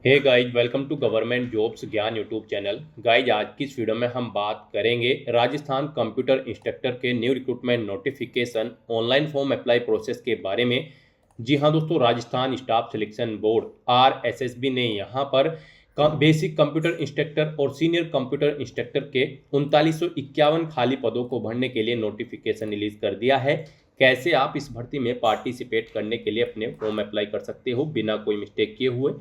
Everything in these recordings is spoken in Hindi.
Hey guys, welcome to government jobs ज्ञान यूट्यूब चैनल। गाइज, आज की इस वीडियो में हम बात करेंगे राजस्थान कंप्यूटर इंस्ट्रक्टर के new recruitment notification online form apply process के बारे में। जी हाँ दोस्तों, Rajasthan staff selection board RSSB ने यहाँ पर बेसिक कंप्यूटर इंस्ट्रक्टर और सीनियर कंप्यूटर इंस्ट्रक्टर के 3951 खाली पदों को भरने के लिए नोटिफिकेशन रिलीज कर दिया है। कैसे आप इस भर्ती में पार्टिसिपेट करने के लिए अपने फॉर्म अप्लाई कर सकते हो बिना कोई मिस्टेक किए हुए,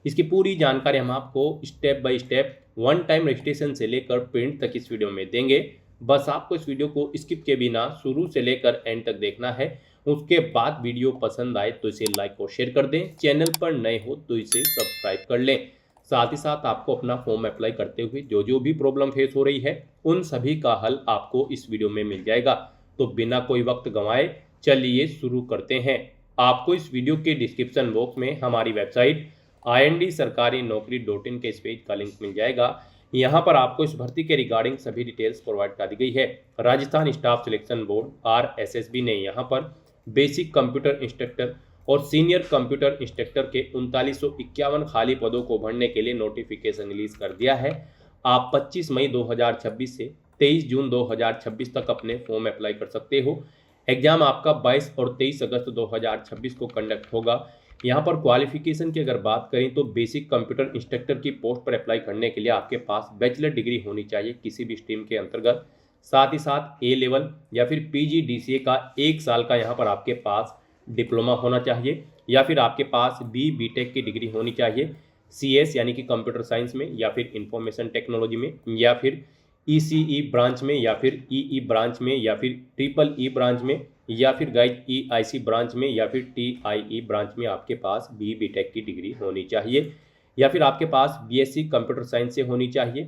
इसकी पूरी जानकारी हम आपको step by step one time registration से लेकर प्रिंट तक इस वीडियो में देंगे। बस आपको इस वीडियो को स्किप के बिना शुरू से लेकर एंड तक देखना है। उसके बाद वीडियो पसंद आए तो इसे लाइक और शेयर कर दें, चैनल पर नए हो तो इसे सब्सक्राइब कर लें। साथ ही साथ आपको अपना फॉर्म अप्लाई करते हुए जो जो भी प्रॉब्लम फेस हो रही है उन सभी का हल आपको इस वीडियो में मिल जाएगा। तो बिना कोई वक्त गंवाए चलिए शुरू करते हैं। आपको इस वीडियो के डिस्क्रिप्शन बॉक्स में हमारी वेबसाइट IND-sarkari-naukri.in के इस पेज का लिंक मिल जाएगा। यहाँ पर आपको इस भर्ती के रिगार्डिंग सभी डिटेल्स प्रोवाइड कर दी गई है। Rajasthan staff selection board RSSB ने यहाँ पर बेसिक कंप्यूटर इंस्ट्रक्टर और सीनियर कंप्यूटर इंस्ट्रक्टर के 3951 खाली पदों को भरने के लिए नोटिफिकेशन रिलीज कर दिया है। आप 25 मई 2026 से 23 जून 2026 तक अपने फॉर्म अप्लाई कर सकते हो। एग्जाम आपका 22 और 23 अगस्त 2026 को कंडक्ट होगा। यहाँ पर क्वालिफिकेशन की अगर बात करें तो बेसिक कंप्यूटर इंस्ट्रक्टर की पोस्ट पर अप्लाई करने के लिए आपके पास बैचलर डिग्री होनी चाहिए किसी भी स्ट्रीम के अंतर्गत। साथ ही साथ A लेवल या फिर PGDCA का 1 साल का यहाँ पर आपके पास डिप्लोमा होना चाहिए, या फिर आपके पास BTech की डिग्री होनी चाहिए CS यानी कि कंप्यूटर साइंस में, या फिर इंफॉर्मेशन टेक्नोलॉजी में, या फिर ECE ब्रांच में, या फिर EE ब्रांच में, या फिर EEE ब्रांच में, या फिर गाइज EIC ब्रांच में, या फिर TIE ब्रांच में आपके पास BTech की डिग्री होनी चाहिए, या फिर आपके पास BSc कंप्यूटर साइंस से होनी चाहिए,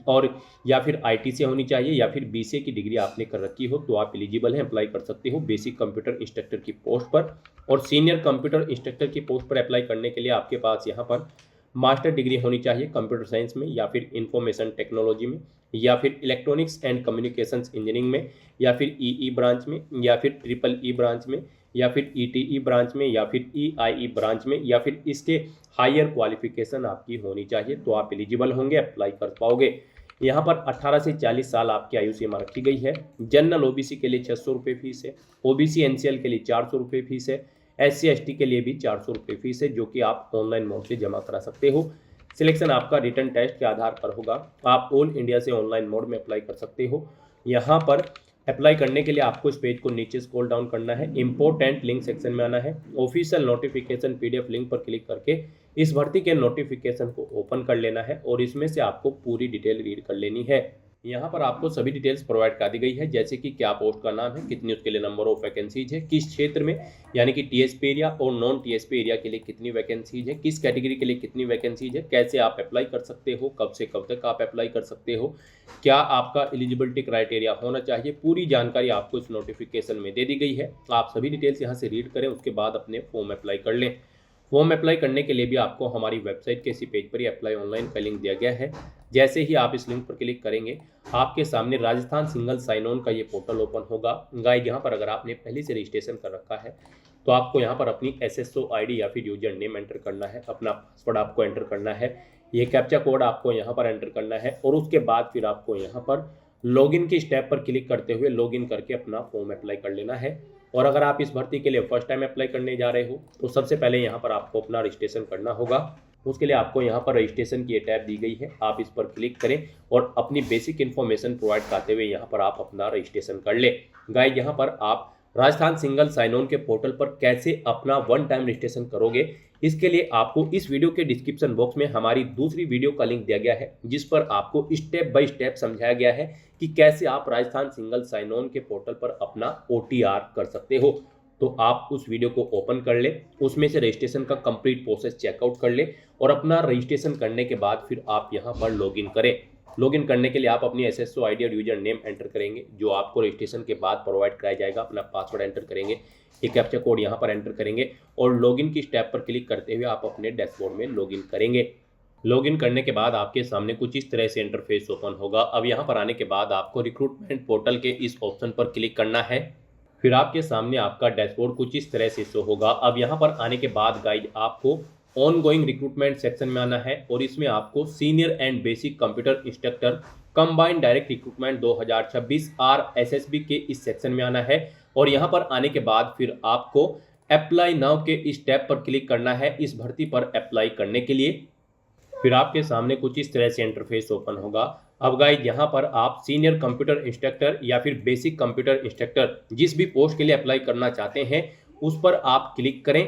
और या फिर IT से होनी चाहिए, या फिर BCA की डिग्री आपने कर रखी हो तो आप एलिजिबल हैं, अप्लाई कर सकते हो बेसिक कंप्यूटर इंस्ट्रक्टर की पोस्ट पर। और सीनियर कंप्यूटर इंस्ट्रक्टर की पोस्ट पर अप्लाई करने के लिए आपके पास यहाँ पर मास्टर डिग्री होनी चाहिए कंप्यूटर साइंस में, या फिर इंफॉर्मेशन टेक्नोलॉजी में, या फिर इलेक्ट्रॉनिक्स एंड कम्युनिकेशंस इंजीनियरिंग में, या फिर EE ब्रांच में, या फिर EEE ब्रांच में, या फिर ETE ब्रांच में, या फिर EIE ब्रांच में, या फिर इसके हायर क्वालिफिकेशन आपकी होनी चाहिए तो आप एलिजिबल होंगे, अप्लाई कर पाओगे। यहाँ पर 18 से 40 साल आपकी आयु सीमा रखी गई है। जनरल OBC के लिए 600 रुपये फीस है, OBC NCL के लिए 400 रुपये फीस है, SC ST के लिए भी 400 रुपये फीस है, जो कि आप ऑनलाइन मोड से जमा करा सकते हो। सिलेक्शन आपका रिटर्न टेस्ट के आधार पर होगा। आप ऑल इंडिया से ऑनलाइन मोड में अप्लाई कर सकते हो। यहाँ पर अप्लाई करने के लिए आपको इस पेज को नीचे स्क्रॉल डाउन करना है, इंपॉर्टेंट लिंक सेक्शन में आना है, ऑफिशियल नोटिफिकेशन PDF लिंक पर क्लिक करके इस भर्ती के नोटिफिकेशन को ओपन कर लेना है और इसमें से आपको पूरी डिटेल रीड कर लेनी है। यहाँ पर आपको सभी डिटेल्स प्रोवाइड कर दी गई है, जैसे कि क्या पोस्ट का नाम है, कितनी उसके लिए नंबर ऑफ वैकेंसीज है, किस क्षेत्र में यानी कि TSP एरिया और नॉन TSP एरिया के लिए कितनी वैकेंसीज है, किस कैटेगरी के लिए कितनी वैकेंसीज है, कैसे आप अप्लाई कर सकते हो, कब से कब तक आप अप्लाई कर सकते हो, क्या आपका एलिजिबिलिटी क्राइटेरिया होना चाहिए, पूरी जानकारी आपको इस नोटिफिकेशन में दे दी गई है। आप सभी डिटेल्स यहाँ से रीड करें, उसके बाद अपने फॉर्म अप्लाई कर लें। फॉर्म अप्लाई करने के लिए भी आपको हमारी वेबसाइट के इसी पेज पर ही अप्लाई ऑनलाइन का लिंक दिया गया है। जैसे ही आप इस लिंक पर क्लिक करेंगे आपके सामने राजस्थान सिंगल साइन ऑन का ये पोर्टल ओपन होगा। गाइस, यहाँ पर अगर आपने पहले से रजिस्ट्रेशन कर रखा है तो आपको यहाँ पर अपनी SSO ID या फिर यूजर नेम एंटर करना है, अपना पासवर्ड आपको एंटर करना है, ये कैप्चा कोड आपको यहाँ पर एंटर करना है, और उसके बाद फिर आपको यहाँ पर लॉगिन के स्टेप पर क्लिक करते हुए लॉगिन करके अपना फॉर्म अप्लाई कर लेना है। और अगर आप इस भर्ती के लिए फर्स्ट टाइम अप्लाई करने जा रहे हो तो सबसे पहले यहाँ पर आपको अपना रजिस्ट्रेशन करना होगा। उसके लिए आपको यहाँ पर रजिस्ट्रेशन की टैब दी गई है, आप इस पर क्लिक करें और अपनी बेसिक इन्फॉर्मेशन प्रोवाइड करते हुए यहाँ पर आप अपना रजिस्ट्रेशन कर ले। गाइस, यहाँ पर आप राजस्थान सिंगल साइन ऑन के पोर्टल पर कैसे अपना वन टाइम रजिस्ट्रेशन करोगे, इसके लिए आपको इस वीडियो के डिस्क्रिप्शन बॉक्स में हमारी दूसरी वीडियो का लिंक दिया गया है, जिस पर आपको स्टेप बाय स्टेप समझाया गया है कि कैसे आप राजस्थान सिंगल साइन ऑन के पोर्टल पर अपना OTR कर सकते हो। तो आप उस वीडियो को ओपन कर ले, उसमें से रजिस्ट्रेशन का कंप्लीट प्रोसेस चेकआउट कर ले, और अपना रजिस्ट्रेशन करने के बाद फिर आप यहाँ पर लॉगिन करें। लॉगिन करने के लिए आप अपनी SSO ID और यूजर नेम एंटर करेंगे, जो आपको रजिस्ट्रेशन के बाद प्रोवाइड कराया जाएगा। अपना पासवर्ड एंटर करेंगे, एक कैप्चा कोड यहाँ पर एंटर करेंगे, और लॉगिन की स्टेप पर क्लिक करते हुए आप अपने डैशबोर्ड में लॉगिन करेंगे। लॉगिन करने के बाद आपके सामने कुछ इस तरह से इंटरफेस ओपन होगा। अब यहाँ पर आने के बाद आपको रिक्रूटमेंट पोर्टल के इस ऑप्शन पर क्लिक करना है, फिर आपके सामने आपका डैशबोर्ड कुछ इस तरह से शो होगा। अब यहाँ पर आने के बाद गाइड आपको ऑन गोइंग रिक्रूटमेंट सेक्शन में आना है और इसमें आपको senior and basic computer instructor combined direct recruitment 2026 RSSB के इस सेक्शन में आना है। और यहाँ पर आने के बाद फिर आपको अप्लाई नाउ के इस टैब पर क्लिक करना है इस भर्ती पर अप्लाई करने के लिए। फिर आपके सामने कुछ इस तरह से इंटरफेस ओपन होगा। अब गाइस यहाँ पर आप सीनियर कंप्यूटर इंस्ट्रक्टर या फिर बेसिक कंप्यूटर इंस्ट्रक्टर जिस भी पोस्ट के लिए अप्लाई करना चाहते हैं उस पर आप क्लिक करें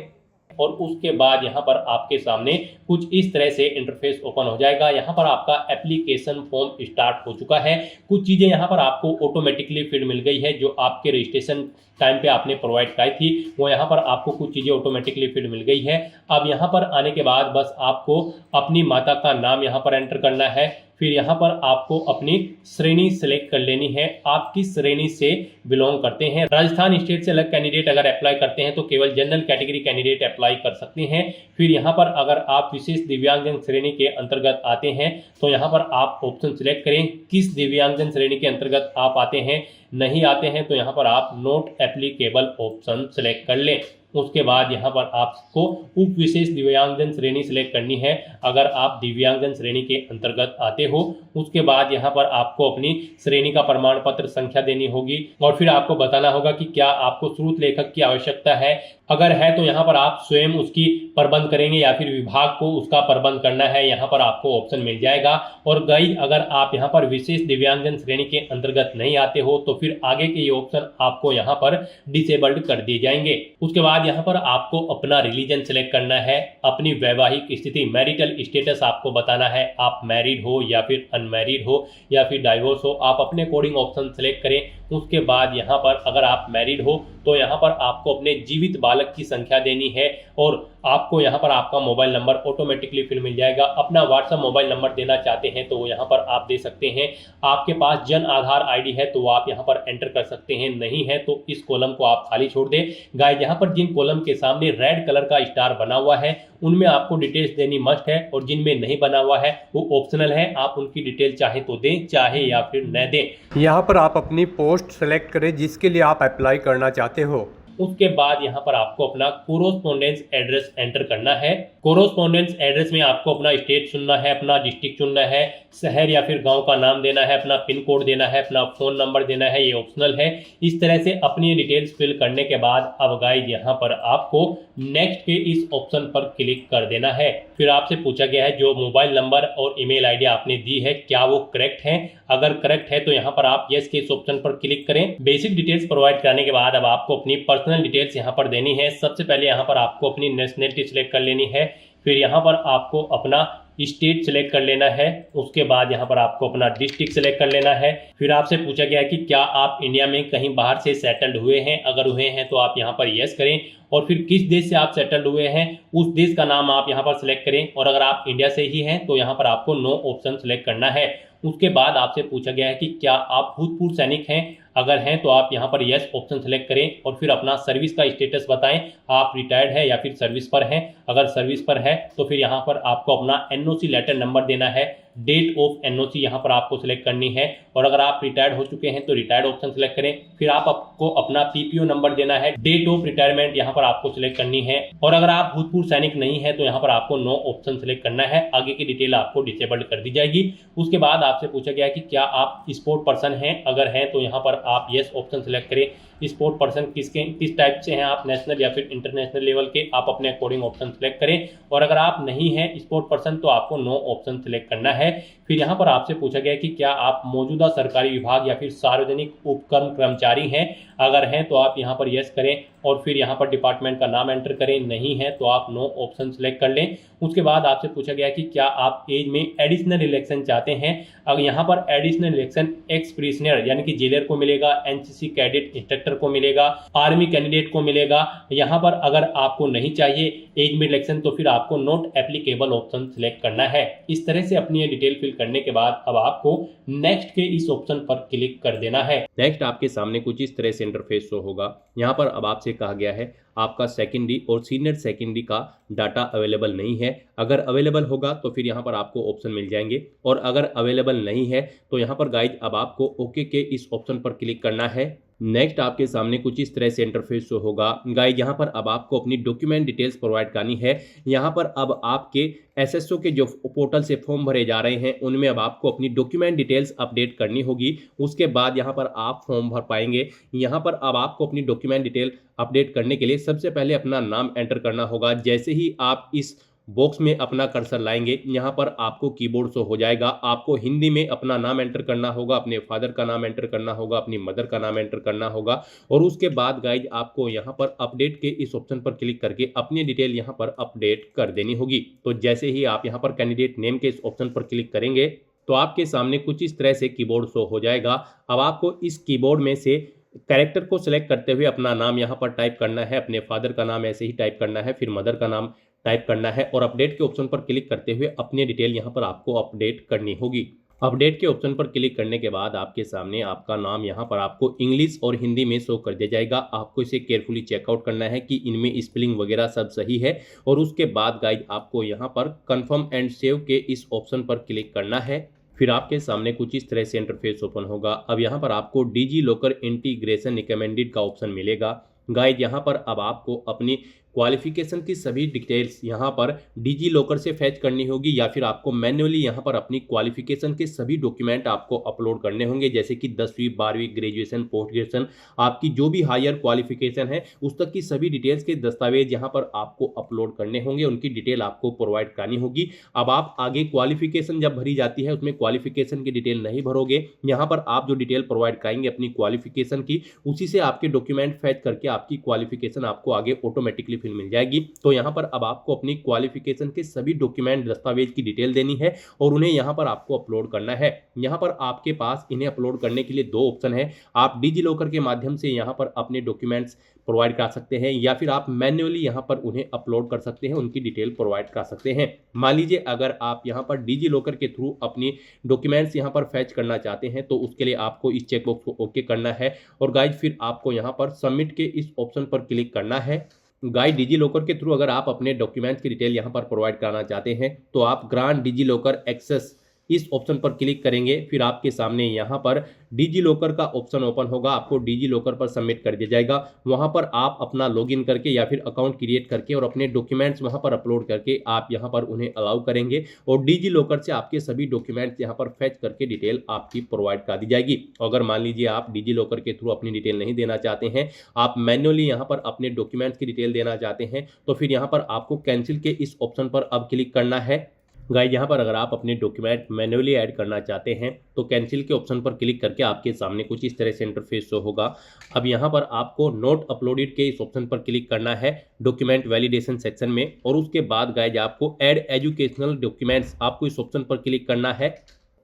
और उसके बाद यहाँ पर आपके सामने कुछ इस तरह से इंटरफेस ओपन हो जाएगा। यहाँ पर आपका एप्लीकेशन फॉर्म स्टार्ट हो चुका है। कुछ चीज़ें यहाँ पर आपको ऑटोमेटिकली फिल मिल गई है जो आपके रजिस्ट्रेशन टाइम पे आपने प्रोवाइड कराई थी, वो यहाँ पर आपको कुछ चीज़ें ऑटोमेटिकली फिल मिल गई है। अब यहाँ पर आने के बाद बस आपको अपनी माता का नाम यहाँ पर एंटर करना है। फिर यहाँ पर आपको अपनी श्रेणी सेलेक्ट कर लेनी है, आप किस श्रेणी से बिलोंग करते हैं। राजस्थान स्टेट से अलग कैंडिडेट अगर अप्लाई करते हैं तो केवल जनरल कैटेगरी कैंडिडेट अप्लाई कर सकते हैं। फिर यहाँ पर अगर आप विशेष दिव्यांगजन श्रेणी के अंतर्गत आते हैं तो यहाँ पर आप ऑप्शन सिलेक्ट करें किस दिव्यांगजन श्रेणी के अंतर्गत आप आते हैं। नहीं आते हैं तो यहाँ पर आप नॉट एप्लीकेबल ऑप्शन सेलेक्ट कर लें। उसके बाद यहाँ पर आपको उप विशेष दिव्यांगजन श्रेणी सिलेक्ट करनी है अगर आप दिव्यांगजन श्रेणी के अंतर्गत आते हो। उसके बाद यहाँ पर आपको अपनी श्रेणी का प्रमाण पत्र संख्या देनी होगी और फिर आपको बताना होगा कि क्या आपको स्रोत लेखक की आवश्यकता है। अगर है तो यहाँ पर आप स्वयं उसकी प्रबंध करेंगे या फिर विभाग को उसका प्रबंध करना है, यहाँ पर आपको ऑप्शन मिल जाएगा। और गाइस अगर आप यहाँ पर विशेष दिव्यांगजन श्रेणी के अंतर्गत नहीं आते हो तो फिर आगे के ये ऑप्शन आपको यहाँ पर डिसेबल्ड कर दिए जाएंगे। उसके बाद यहाँ पर आपको अपना रिलीजन सेलेक्ट करना है, अपनी वैवाहिक स्थिति मैरिटल स्टेटस आपको बताना है, आप मैरिड हो या फिर अनमैरिड हो या फिर डाइवोर्स हो, आप अपने अकॉर्डिंग ऑप्शन सेलेक्ट करें। उसके बाद यहाँ पर अगर आप मैरिड हो तो यहाँ पर आपको अपने जीवित बालक की संख्या देनी है और आपको यहाँ पर आपका मोबाइल नंबर ऑटोमेटिकली फिर मिल जाएगा। अपना व्हाट्सएप मोबाइल नंबर देना चाहते हैं तो वो यहाँ पर आप दे सकते हैं। आपके पास जन आधार आईडी है तो वो आप यहाँ पर एंटर कर सकते हैं, नहीं है तो इस कॉलम को आप खाली छोड़ दें। गाइस यहाँ पर जिन कॉलम के सामने रेड कलर का स्टार बना हुआ है उनमें आपको डिटेल्स देनी मस्ट है और जिनमें नहीं बना हुआ है वो ऑप्शनल है, आप उनकी डिटेल चाहे तो दें चाहे या फिर न दें। यहाँ पर आप अपनी पोस्ट सेलेक्ट करें जिसके लिए आप अप्लाई करना चाहते हो। उसके बाद यहाँ पर आपको अपना कोरोस्पोंडेंस एड्रेस एंटर करना है। कोरोस्पोंडेंस एड्रेस में आपको अपना स्टेट चुनना है, अपना डिस्ट्रिक्ट चुनना है, शहर या फिर गांव का नाम देना है, अपना पिन कोड देना है, अपना फोन नंबर देना है, ये ऑप्शनल है। इस तरह से अपनी डिटेल्स फिल करने के बाद अब गाइस यहाँ पर आपको नेक्स्ट के इस ऑप्शन पर क्लिक कर देना है। फिर आपसे पूछा गया है जो मोबाइल नंबर और ईमेल आईडी आपने दी है क्या वो करेक्ट है। अगर करेक्ट है तो यहाँ पर आप यस के इस ऑप्शन पर क्लिक करें। बेसिक डिटेल्स प्रोवाइड कराने के बाद अब आपको अपनी पर्सनल डिटेल्स यहाँ पर देनी है। सबसे पहले यहाँ पर आपको अपनी नेशनलिटी सिलेक्ट कर लेनी है, फिर यहाँ पर आपको अपना स्टेट सिलेक्ट कर लेना है, उसके बाद यहाँ पर आपको अपना डिस्ट्रिक्ट सिलेक्ट कर लेना है। फिर आपसे पूछा गया है कि क्या आप इंडिया में कहीं बाहर से सेटल्ड हुए हैं, अगर हुए हैं तो आप यहाँ पर यस करें और फिर किस देश से आप सेटल्ड हुए हैं उस देश का नाम आप यहाँ पर सिलेक्ट करें और अगर आप इंडिया से ही हैं तो यहाँ पर आपको नो ऑप्शन सिलेक्ट करना है। उसके बाद आपसे पूछा गया है कि क्या आप भूतपूर्व सैनिक हैं, अगर हैं तो आप यहाँ पर यस ऑप्शन सेलेक्ट करें और फिर अपना सर्विस का स्टेटस बताएं, आप रिटायर्ड है या फिर सर्विस पर हैं। अगर सर्विस पर है तो फिर यहाँ पर आपको अपना एनओसी लेटर नंबर देना है, डेट ऑफ एनओसी यहाँ पर आपको सिलेक्ट करनी है और अगर आप रिटायर्ड हो चुके हैं तो रिटायर्ड ऑप्शन सिलेक्ट करें। फिर आपको अपना पीपीओ नंबर देना है, डेट ऑफ रिटायरमेंट यहाँ पर आपको सिलेक्ट करनी है और अगर आप भूतपूर्व सैनिक नहीं है तो यहाँ पर आपको नो ऑप्शन सिलेक्ट करना है। आगे की डिटेल आपको डिसेबल्ड कर दी जाएगी। उसके बाद आपसे पूछा गया कि क्या आप स्पोर्ट पर्सन हैं, अगर हैं तो यहाँ पर आप यस ऑप्शन सेलेक्ट करें। स्पोर्ट पर्सन किस टाइप से हैं आप, नेशनल या फिर इंटरनेशनल लेवल के, आप अपने अकॉर्डिंग ऑप्शन सेलेक्ट करें और अगर आप नहीं हैं स्पोर्ट पर्सन तो आपको नो ऑप्शन सेलेक्ट करना है। फिर यहाँ पर आपसे पूछा गया कि क्या आप मौजूदा सरकारी विभाग या फिर सार्वजनिक उपक्रम कर्मचारी हैं, अगर हैं तो आप यहाँ पर यस करें और फिर यहाँ पर डिपार्टमेंट का नाम एंटर करें, नहीं है तो आप नो ऑप्शन सेलेक्ट कर लें। उसके बाद आपसे पूछा गया कि क्या आप एज में एडिशनल इलेक्शन चाहते हैं, अगर यहाँ पर एडिशनल इलेक्शन एक्स प्रिजनर यानी कि जेलर को मिलेगा, एनसीसी कैडेट इंस्ट्रक्टर को मिलेगा, आर्मी कैंडिडेट को मिलेगा। यहाँ पर अगर आपको नहीं चाहिए एज में इलेक्शन तो फिर आपको नॉट एप्लीकेबल ऑप्शन सिलेक्ट करना है। इस तरह से अपनी डिटेल फिल करने के बाद अब आपको नेक्स्ट के इस ऑप्शन पर क्लिक कर देना है। नेक्स्ट आपके सामने कुछ इस तरह से इंटरफेस शो होगा। यहाँ पर अब आपसे कहा गया है आपका सेकेंडरी और सीनियर सेकेंडरी का डाटा अवेलेबल नहीं है, अगर अवेलेबल होगा तो फिर यहाँ पर आपको ऑप्शन मिल जाएंगे, और अगर अवेलेबल नहीं है तो यहाँ पर गाइज अब आपको ओके के इस ऑप्शन पर क्लिक करना है। नेक्स्ट आपके सामने कुछ इस तरह से इंटरफेस शो होगा। गाइज यहाँ पर अब आपको अपनी डॉक्यूमेंट डिटेल्स प्रोवाइड करनी है। यहाँ पर अब आपके एसएसओ के जो पोर्टल से फॉर्म भरे जा रहे हैं उनमें अब आपको अपनी डॉक्यूमेंट डिटेल्स अपडेट करनी होगी। उसके बाद यहाँ पर आप फॉर्म भर पाएंगे। यहाँ पर अब आपको अपनी डॉक्यूमेंट डिटेल अपडेट करने के लिए सबसे पहले अपना नाम एंटर करना होगा। जैसे ही आप इस बॉक्स में अपना कर्सर लाएंगे यहाँ पर आपको कीबोर्ड शो हो जाएगा। आपको हिंदी में अपना नाम एंटर करना होगा, अपने फादर का नाम एंटर करना होगा, अपनी मदर का नाम एंटर करना होगा, और उसके बाद गाइज आपको यहाँ पर अपडेट के इस ऑप्शन पर क्लिक करके अपनी डिटेल यहाँ पर अपडेट कर देनी होगी। तो जैसे ही आप यहाँ पर कैंडिडेट नेम के इस ऑप्शन पर क्लिक करेंगे तो आपके सामने कुछ इस तरह से कीबोर्ड शो हो जाएगा। अब आपको इस कीबोर्ड में से कैरेक्टर को सिलेक्ट करते हुए अपना नाम यहाँ पर टाइप करना है, अपने फादर का नाम ऐसे ही टाइप करना है, फिर मदर का नाम टाइप करना है, और अपडेट के ऑप्शन पर क्लिक करते हुए अपनी डिटेल यहाँ पर आपको अपडेट करनी होगी। अपडेट के ऑप्शन पर क्लिक करने के बाद आपके सामने आपका नाम यहाँ पर आपको इंग्लिश और हिंदी में शो कर दिया जाएगा। आपको इसे केयरफुली चेकआउट करना है कि इनमें स्पेलिंग वगैरह सब सही है, और उसके बाद गाइड आपको यहाँ पर कंफर्म एंड सेव के इस ऑप्शन पर क्लिक करना है। फिर आपके सामने कुछ इस तरह से इंटरफेस ओपन होगा। अब यहाँ पर आपको डिजी लॉकर इंटीग्रेशन रिकमेंडेड का ऑप्शन मिलेगा। गाइड यहाँ पर अब आपको अपनी क्वालिफिकेशन की सभी डिटेल्स यहाँ पर डिजी लॉकर से फैच करनी होगी, या फिर आपको मैन्युअली यहाँ पर अपनी क्वालिफिकेशन के सभी डॉक्यूमेंट आपको अपलोड करने होंगे, जैसे कि 10वीं 12वीं ग्रेजुएशन पोस्ट ग्रेजुएशन आपकी जो भी हायर क्वालिफिकेशन है उस तक की सभी डिटेल्स के दस्तावेज यहाँ पर आपको अपलोड करने होंगे, उनकी डिटेल आपको प्रोवाइड करनी होगी। अब आप आगे क्वालिफिकेशन जब भरी जाती है उसमें क्वालिफिकेशन की डिटेल नहीं भरोगे, यहाँ पर आप जो डिटेल प्रोवाइड कराएंगे अपनी क्वालिफिकेशन की उसी से आपके डॉक्यूमेंट फैच करके आपकी क्वालिफिकेशन आपको आगे ऑटोमेटिकली फिर मिल जाएगी। तो यहाँ पर अब आपको अपनी क्वालिफिकेशन के सभी डॉक्यूमेंट दस्तावेज की डिटेल देनी है और उन्हें यहाँ पर आपको अपलोड करना है। यहाँ पर आपके पास इन्हें अपलोड करने के लिए दो ऑप्शन है। आप डिजी लॉकर के माध्यम से यहाँ पर अपने डॉक्यूमेंट्स प्रोवाइड कर सकते हैं, या फिर आप मैन्युअली यहाँ पर उन्हें अपलोड कर सकते हैं, उनकी डिटेल प्रोवाइड कर सकते हैं। मान लीजिए अगर आप यहाँ पर डिजी लॉकर के थ्रू अपनी डॉक्यूमेंट्स यहाँ पर फैच करना चाहते हैं तो उसके लिए आपको इस चेकबॉक्स को ओके करना है, और गाइज फिर आपको यहाँ पर सबमिट के इस ऑप्शन पर क्लिक करना है। गाइड डिजी लॉकर के थ्रू अगर आप अपने डॉक्यूमेंट्स की डिटेल यहाँ पर प्रोवाइड कराना चाहते हैं तो आप ग्रांट डिजी लॉकर एक्सेस इस ऑप्शन पर क्लिक करेंगे। फिर आपके सामने यहाँ पर डिजी लॉकर का ऑप्शन ओपन होगा, आपको डिजी लॉकर पर सबमिट कर दिया जाएगा। वहाँ पर आप अपना लॉगिन करके या फिर अकाउंट क्रिएट करके और अपने डॉक्यूमेंट्स वहाँ पर अपलोड करके आप यहाँ पर उन्हें अलाउ करेंगे, और डिजी लॉकर से आपके सभी डॉक्यूमेंट्स यहाँ पर फैच करके डिटेल आपकी प्रोवाइड कर दी जाएगी। अगर मान लीजिए आप डिजी लॉकर के थ्रू अपनी डिटेल नहीं देना चाहते हैं, आप मैन्युअली यहाँ पर अपने डॉक्यूमेंट्स की डिटेल देना चाहते हैं, तो फिर यहाँ पर आपको कैंसिल के इस ऑप्शन पर अब क्लिक करना है। गाइस यहाँ पर अगर आप अपने डॉक्यूमेंट मैन्युअली ऐड करना चाहते हैं तो कैंसिल के ऑप्शन पर क्लिक करके आपके सामने कुछ इस तरह से इंटरफेस शो होगा। अब यहाँ पर आपको नोट अपलोडेड के इस ऑप्शन पर क्लिक करना है डॉक्यूमेंट वैलिडेशन सेक्शन में, और उसके बाद गाइस आपको ऐड एजुकेशनल डॉक्यूमेंट्स आपको इस ऑप्शन पर क्लिक करना है।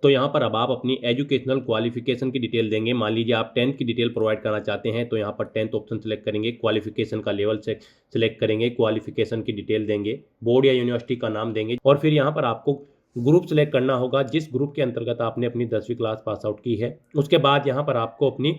तो यहाँ पर अब आप अपनी एजुकेशनल क्वालिफिकेशन की डिटेल देंगे। मान लीजिए आप 10th की डिटेल प्रोवाइड करना चाहते हैं तो यहाँ पर 10th ऑप्शन सेलेक्ट करेंगे, क्वालिफिकेशन का लेवल से सिलेक्ट करेंगे, क्वालिफिकेशन की डिटेल देंगे, बोर्ड या यूनिवर्सिटी का नाम देंगे, और फिर यहाँ पर आपको ग्रुप सेलेक्ट करना होगा जिस ग्रुप के अंतर्गत आपने अपनी 10वीं क्लास पास आउट की है। उसके बाद यहाँ पर आपको अपनी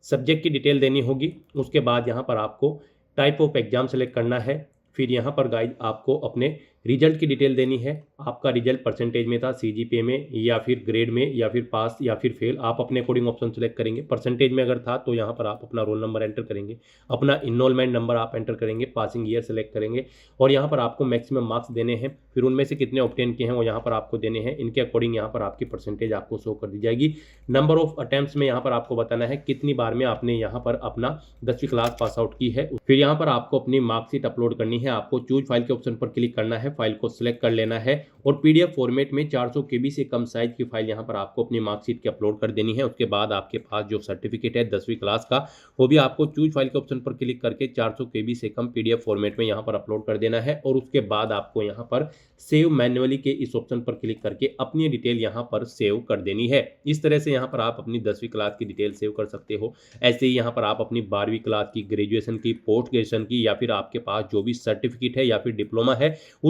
सब्जेक्ट की डिटेल देनी होगी। उसके बाद यहाँ पर आपको टाइप ऑफ एग्जाम सेलेक्ट करना है। फिर यहाँ पर गाइड आपको अपने रिजल्ट की डिटेल देनी है। आपका रिजल्ट परसेंटेज में था, सीजीपीए में, या फिर ग्रेड में, या फिर पास या फिर फेल, आप अपने अकॉर्डिंग ऑप्शन सेलेक्ट करेंगे। परसेंटेज में अगर था तो यहाँ पर आप अपना रोल नंबर एंटर करेंगे, अपना इनरोलमेंट नंबर आप एंटर करेंगे, पासिंग ईयर सेलेक्ट करेंगे, और यहाँ पर आपको मैक्सिमम मार्क्स देने हैं। फिर उनमें से कितने ऑब्टेन किए हैं वो यहाँ पर आपको देने हैं। इनके अकॉर्डिंग यहाँ पर आपकी परसेंटेज आपको शो कर दी जाएगी। नंबर ऑफ अटेम्प्ट्स में यहाँ पर आपको बताना है कितनी बार में आपने यहाँ पर अपना 10वीं क्लास पास आउट की है। फिर यहाँ पर आपको अपनी मार्कशीट अपलोड करनी है। आपको चूज फाइल के ऑप्शन पर क्लिक करना है, फाइल को सिलेक्ट कर लेना है, और पीडीएफ फॉर्मेट में 400 केबी से कम साइज की फाइल यहाँ पर आपको अपनी मार्कशीट की अपलोड कर देनी है। उसके बाद आपके पास जो सर्टिफिकेट है 10वीं क्लास का वो भी आपको चूज फाइल के ऑप्शन पर क्लिक करके 400 केबी से कम पीडीएफ फॉर्मेट में यहाँ पर अपलोड कर देना है, और उसके बाद आपको यहाँ पर सेव मैन्युअली के इस ऑप्शन पर क्लिक करके अपनी डिटेल यहाँ पर सेव कर देनी है। इस तरह से यहाँ पर आप अपनी 10वीं क्लास की डिटेल सेव कर सकते हो। ऐसे ही यहाँ पर आप अपनी 12वीं क्लास की, ग्रेजुएशन की, पोस्ट ग्रेजुएशन की, या फिर आपके पास जो भी सर्टिफिकेट है या फिर डिप्लोमा है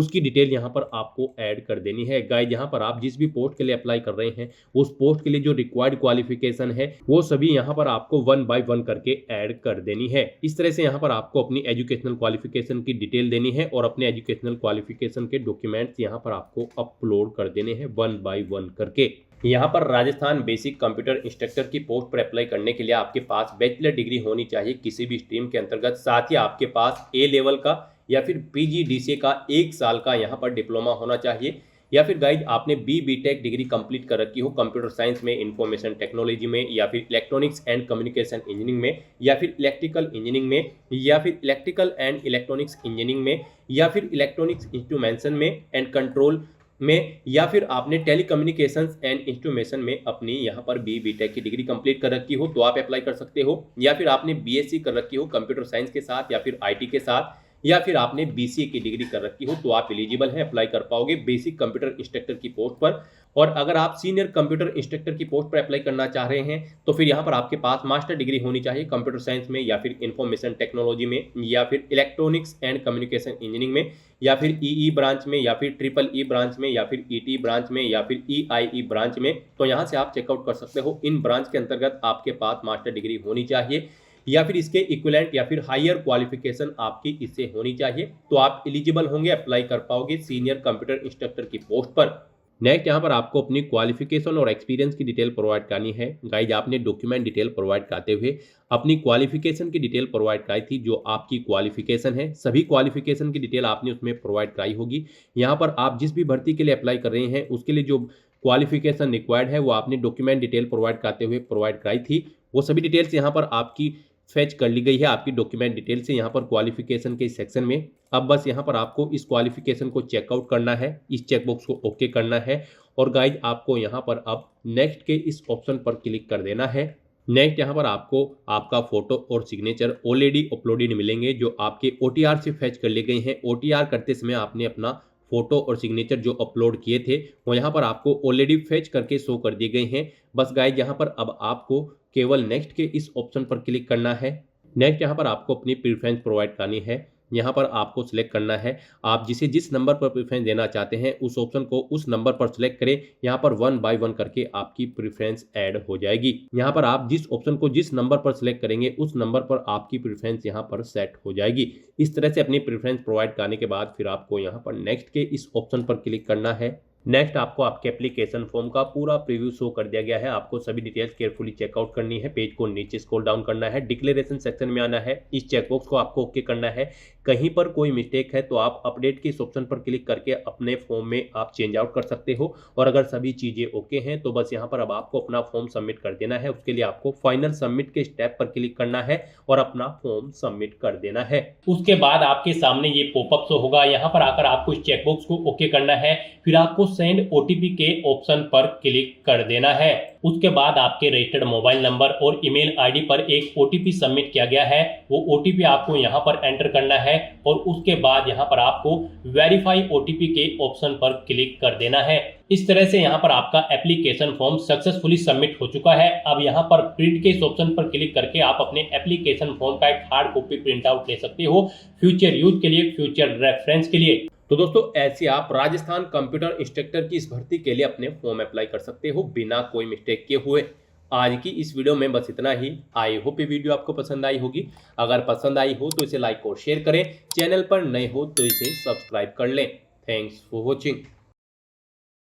उसकी डिटेल यहाँ पर आपको ऐड कर देनी है। गाइज यहाँ पर आप जिस भी पोस्ट के लिए अप्लाई कर रहे हैं उस पोस्ट के लिए जो रिक्वायर्ड क्वालिफिकेशन है वो सभी यहाँ पर आपको 1 बाय 1 करके ऐड कर देनी है। इस तरह से यहाँ पर आपको अपनी एजुकेशनल क्वालिफिकेशन की डिटेल देनी है और अपने एजुकेशनल क्वालिफिकेशन के डॉक्यूमेंट्स यहाँ पर आपको अपलोड कर देने हैं 1 बाय 1 करके। यहाँ पर राजस्थान बेसिक कंप्यूटर इंस्ट्रक्टर की पोस्ट पर अप्लाई करने के लिए आपके पास बैचलर डिग्री होनी चाहिए किसी भी स्ट्रीम के अंतर्गत। साथ ही आपके पास ए लेवल का या फिर PGDCA का 1 साल का यहाँ पर डिप्लोमा होना चाहिए, या फिर गाइड आपने BTech डिग्री कंप्लीट कर रखी हो कंप्यूटर साइंस में, इंफॉर्मेशन टेक्नोलॉजी में, या फिर इलेक्ट्रॉनिक्स एंड कम्युनिकेशन इंजीनियरिंग में, या फिर इलेक्ट्रिकल इंजीनियरिंग में, या फिर इलेक्ट्रिकल एंड इलेक्ट्रॉनिक्स इंजीनियरिंग में, या फिर इलेक्ट्रॉनिक्स इंस्ट्रूमेंटेशन में एंड कंट्रोल में, या फिर आपने टेलीकम्युनिकेशंस एंड इंस्ट्रूमेशन में अपनी यहाँ पर BTech की डिग्री कंप्लीट कर रखी हो तो आप अप्लाई कर सकते हो, या फिर आपने BSc कर रखी हो कंप्यूटर साइंस के साथ या फिर IT के साथ, या फिर आपने BCA की डिग्री कर रखी हो तो आप एलिजिबल हैं, अप्लाई कर पाओगे बेसिक कंप्यूटर इंस्ट्रक्टर की पोस्ट पर। और अगर आप सीनियर कंप्यूटर इंस्ट्रक्टर की पोस्ट पर अप्लाई करना चाह रहे हैं तो फिर यहाँ पर आपके पास मास्टर डिग्री होनी चाहिए कंप्यूटर साइंस में, या फिर इंफॉर्मेशन टेक्नोलॉजी में, या फिर इलेक्ट्रॉनिक्स एंड कम्युनिकेशन इंजीनियरिंग में, या फिर EE ब्रांच में, या फिर EEE ब्रांच में, या फिर ET ब्रांच में, या फिर EIE ब्रांच में। तो यहाँ से आप चेकआउट कर सकते हो। इन ब्रांच के अंतर्गत आपके पास मास्टर डिग्री होनी चाहिए या फिर इसके इक्विवेलेंट या फिर हायर क्वालिफिकेशन आपकी इससे होनी चाहिए तो आप एलिजिबल होंगे, अप्लाई कर पाओगे सीनियर कंप्यूटर इंस्ट्रक्टर की पोस्ट पर। नेक्स्ट यहाँ पर आपको अपनी क्वालिफिकेशन और एक्सपीरियंस की डिटेल प्रोवाइड करनी है। गाइज आपने डॉक्यूमेंट डिटेल प्रोवाइड करते हुए अपनी क्वालिफिकेशन की डिटेल प्रोवाइड कराई थी, जो आपकी क्वालिफिकेशन है सभी क्वालिफिकेशन की डिटेल आपने उसमें प्रोवाइड कराई होगी। यहाँ पर आप जिस भी भर्ती के लिए अप्लाई कर रहे हैं उसके लिए जो क्वालिफिकेशन रिक्वायर्ड है वो आपने डॉक्यूमेंट डिटेल प्रोवाइड करते हुए प्रोवाइड कराई थी। वो सभी डिटेल्स यहाँ पर आपकी फेच कर ली गई है आपकी डॉक्यूमेंट डिटेल से यहाँ पर क्वालिफिकेशन के सेक्शन में। अब बस यहाँ पर आपको इस क्वालिफिकेशन को चेकआउट करना है, इस चेकबॉक्स को ओके करना है और गाइज आपको यहाँ पर अब नेक्स्ट के इस ऑप्शन पर क्लिक कर देना है। नेक्स्ट यहाँ पर आपको आपका फोटो और सिग्नेचर ऑलरेडी अपलोडेड मिलेंगे जो आपके OTR से फेच कर लिए गए हैं। OTR करते समय आपने अपना फोटो और सिग्नेचर जो अपलोड किए थे वो यहाँ पर आपको ऑलरेडी फेच करके शो कर दिए गए हैं। बस गाइज यहाँ पर अब आपको केवल नेक्स्ट के इस ऑप्शन पर क्लिक करना है। नेक्स्ट यहाँ पर आपको अपनी प्रेफरेंस प्रोवाइड करनी है। यहाँ पर आपको सिलेक्ट करना है आप जिस नंबर पर प्रेफरेंस देना चाहते हैं उस ऑप्शन को उस नंबर पर सिलेक्ट करें। यहाँ पर 1 बाय 1 करके आपकी प्रेफरेंस ऐड हो जाएगी। यहाँ पर आप जिस ऑप्शन को जिस नंबर पर सिलेक्ट करेंगे उस नंबर पर आपकी प्रेफरेंस यहाँ पर सेट हो जाएगी। इस तरह से अपनी प्रेफरेंस प्रोवाइड करने के बाद फिर आपको यहाँ पर नेक्स्ट के इस ऑप्शन पर क्लिक करना है। नेक्स्ट आपको आपके एप्लीकेशन फॉर्म का पूरा प्रीव्यू शो कर दिया गया है। आपको सभी डिटेल्स केयरफुली चेकआउट करनी है। पेज को नीचे स्क्रॉल डाउन करना है, डिक्लेरेशन सेक्शन में आना है, इस चेकबॉक्स को आपको ओके करना है। कहीं पर कोई मिस्टेक है तो आप अपडेट के इस ऑप्शन पर क्लिक करके अपने फॉर्म में आप चेंज आउट कर सकते हो। और अगर सभी चीजें ओके हैं तो बस यहाँ पर अब आपको अपना फॉर्म सबमिट कर देना है। उसके लिए आपको फाइनल सबमिट के स्टेप पर क्लिक करना है और अपना फॉर्म सबमिट कर देना है। उसके बाद आपके सामने ये पॉपअप शो होगा। यहाँ पर आकर आपको इस चेकबॉक्स को ओके करना है, फिर आपको सेंड OTP के ऑप्शन पर क्लिक कर देना है। उसके बाद आपके रजिस्टर्ड मोबाइल नंबर और ईमेल आईडी पर एक OTP सबमिट किया गया है। वो OTP आपको यहाँ पर एंटर करना है और उसके बाद यहाँ पर आपको वेरीफाई OTP के ऑप्शन पर क्लिक कर देना है। इस तरह से यहाँ पर आपका एप्लीकेशन फॉर्म सक्सेसफुली सबमिट हो चुका है। अब यहाँ पर प्रिंट के इस ऑप्शन पर क्लिक करके आप अपने एप्लीकेशन फॉर्म का एक हार्ड कॉपी प्रिंट आउट ले सकते हो फ्यूचर यूज के लिए, फ्यूचर रेफरेंस के लिए। तो दोस्तों ऐसे आप राजस्थान कंप्यूटर इंस्ट्रक्टर की इस भर्ती के लिए अपने फॉर्म अप्लाई कर सकते हो बिना कोई मिस्टेक किए हुए। आज की इस वीडियो में बस इतना ही। आई होप ये वीडियो आपको पसंद आई होगी। अगर पसंद आई हो तो इसे लाइक और शेयर करें, चैनल पर नए हो तो इसे सब्सक्राइब कर लें। Thanks for watching.